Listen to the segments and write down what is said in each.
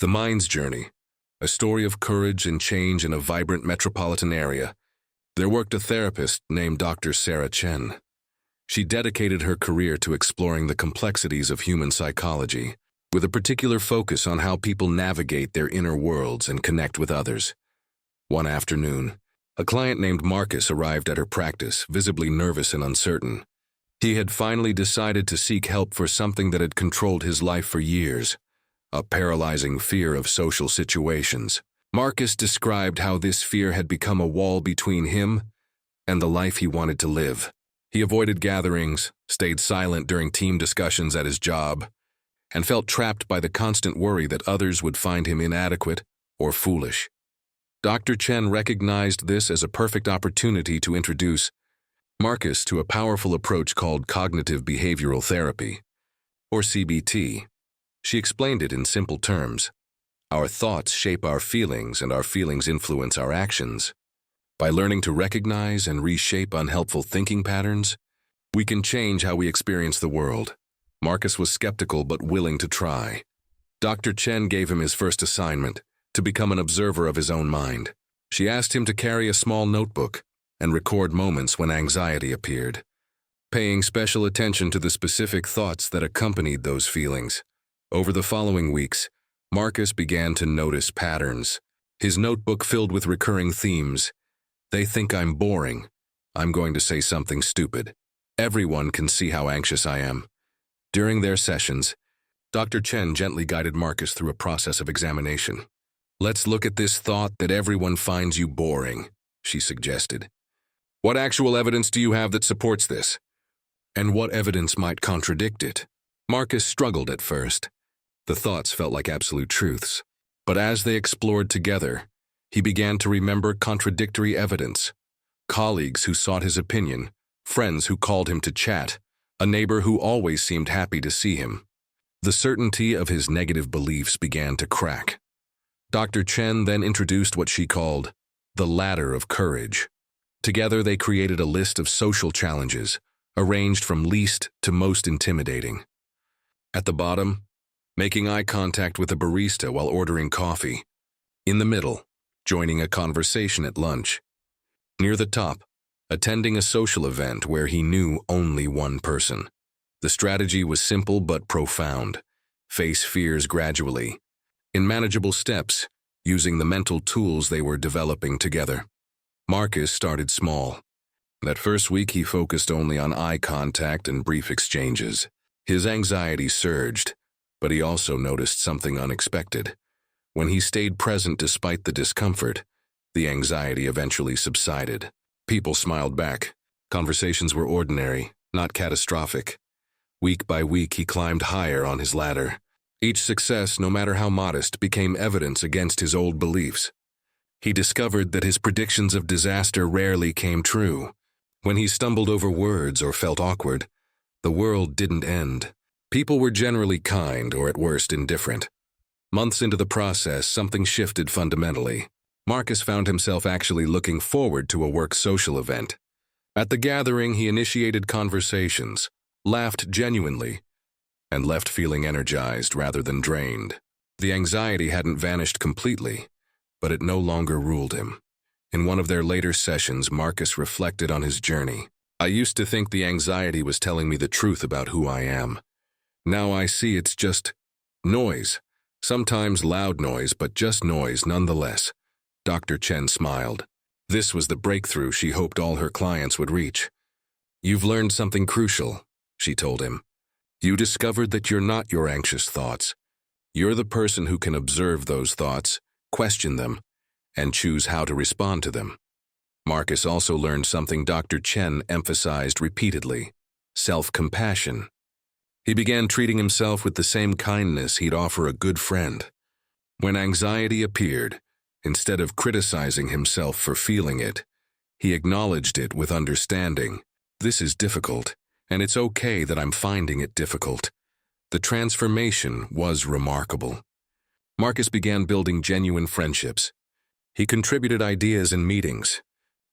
The Mind's Journey, a story of courage and change in a vibrant metropolitan area. There worked a therapist named Dr. Sarah Chen. She dedicated her career to exploring the complexities of human psychology, with a particular focus on how people navigate their inner worlds and connect with others. One afternoon, a client named Marcus arrived at her practice, visibly nervous and uncertain. He had finally decided to seek help for something that had controlled his life for years, a paralyzing fear of social situations. Marcus described how this fear had become a wall between him and the life he wanted to live. He avoided gatherings, stayed silent during team discussions at his job, and felt trapped by the constant worry that others would find him inadequate or foolish. Dr. Chen recognized this as a perfect opportunity to introduce Marcus to a powerful approach called cognitive behavioral therapy, or CBT. She explained it in simple terms. Our thoughts shape our feelings, and our feelings influence our actions. By learning to recognize and reshape unhelpful thinking patterns, we can change how we experience the world. Marcus was skeptical but willing to try. Dr. Chen gave him his first assignment, to become an observer of his own mind. She asked him to carry a small notebook and record moments when anxiety appeared, paying special attention to the specific thoughts that accompanied those feelings. Over the following weeks, Marcus began to notice patterns. His notebook filled with recurring themes. They think I'm boring. I'm going to say something stupid. Everyone can see how anxious I am. During their sessions, Dr. Chen gently guided Marcus through a process of examination. Let's look at this thought that everyone finds you boring, she suggested. What actual evidence do you have that supports this? And what evidence might contradict it? Marcus struggled at first. The thoughts felt like absolute truths. But as they explored together, he began to remember contradictory evidence. Colleagues who sought his opinion, friends who called him to chat, a neighbor who always seemed happy to see him. The certainty of his negative beliefs began to crack. Dr. Chen then introduced what she called the ladder of courage. Together they created a list of social challenges, arranged from least to most intimidating. At the bottom, making eye contact with a barista while ordering coffee. In the middle, joining a conversation at lunch. Near the top, attending a social event where he knew only one person. The strategy was simple but profound. Face fears gradually, in manageable steps, using the mental tools they were developing together. Marcus started small. That first week he focused only on eye contact and brief exchanges. His anxiety surged, but he also noticed something unexpected. When he stayed present despite the discomfort, the anxiety eventually subsided. People smiled back. Conversations were ordinary, not catastrophic. Week by week he climbed higher on his ladder. Each success, no matter how modest, became evidence against his old beliefs. He discovered that his predictions of disaster rarely came true. When he stumbled over words or felt awkward, the world didn't end. People were generally kind or at worst indifferent. Months into the process, something shifted fundamentally. Marcus found himself actually looking forward to a work social event. At the gathering, he initiated conversations, laughed genuinely, and left feeling energized rather than drained. The anxiety hadn't vanished completely, but it no longer ruled him. In one of their later sessions, Marcus reflected on his journey. I used to think the anxiety was telling me the truth about who I am. Now I see it's just noise. Sometimes loud noise, but just noise nonetheless. Dr. Chen smiled. This was the breakthrough she hoped all her clients would reach. You've learned something crucial, she told him. You discovered that you're not your anxious thoughts. You're the person who can observe those thoughts, question them, and choose how to respond to them. Marcus also learned something Dr. Chen emphasized repeatedly: self-compassion. He began treating himself with the same kindness he'd offer a good friend. When anxiety appeared, instead of criticizing himself for feeling it, he acknowledged it with understanding. This is difficult, and it's okay that I'm finding it difficult. The transformation was remarkable. Marcus began building genuine friendships. He contributed ideas in meetings.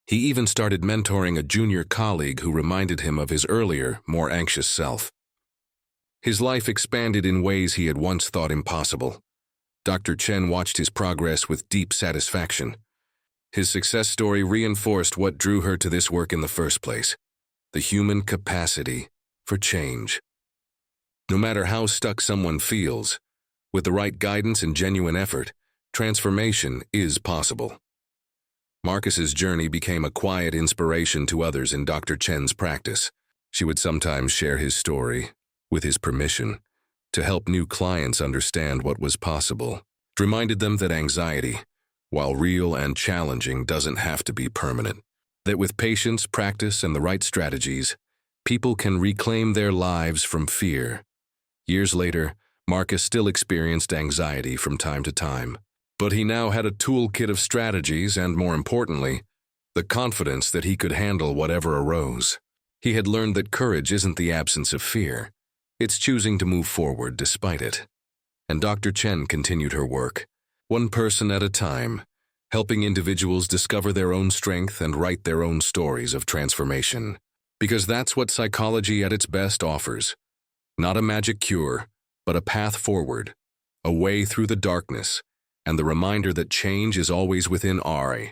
He even started mentoring a junior colleague who reminded him of his earlier, more anxious self. His life expanded in ways he had once thought impossible. Dr. Chen watched his progress with deep satisfaction. His success story reinforced what drew her to this work in the first place: the human capacity for change. No matter how stuck someone feels, with the right guidance and genuine effort, transformation is possible. Marcus's journey became a quiet inspiration to others in Dr. Chen's practice. She would sometimes share his story, with his permission, to help new clients understand what was possible. It reminded them that anxiety, while real and challenging, doesn't have to be permanent. That with patience, practice, and the right strategies, people can reclaim their lives from fear. Years later, Marcus still experienced anxiety from time to time, but he now had a toolkit of strategies and, more importantly, the confidence that he could handle whatever arose. He had learned that courage isn't the absence of fear, it's choosing to move forward despite it. And Dr. Chen continued her work, one person at a time, helping individuals discover their own strength and write their own stories of transformation. Because that's what psychology at its best offers. Not a magic cure, but a path forward, a way through the darkness, and the reminder that change is always within our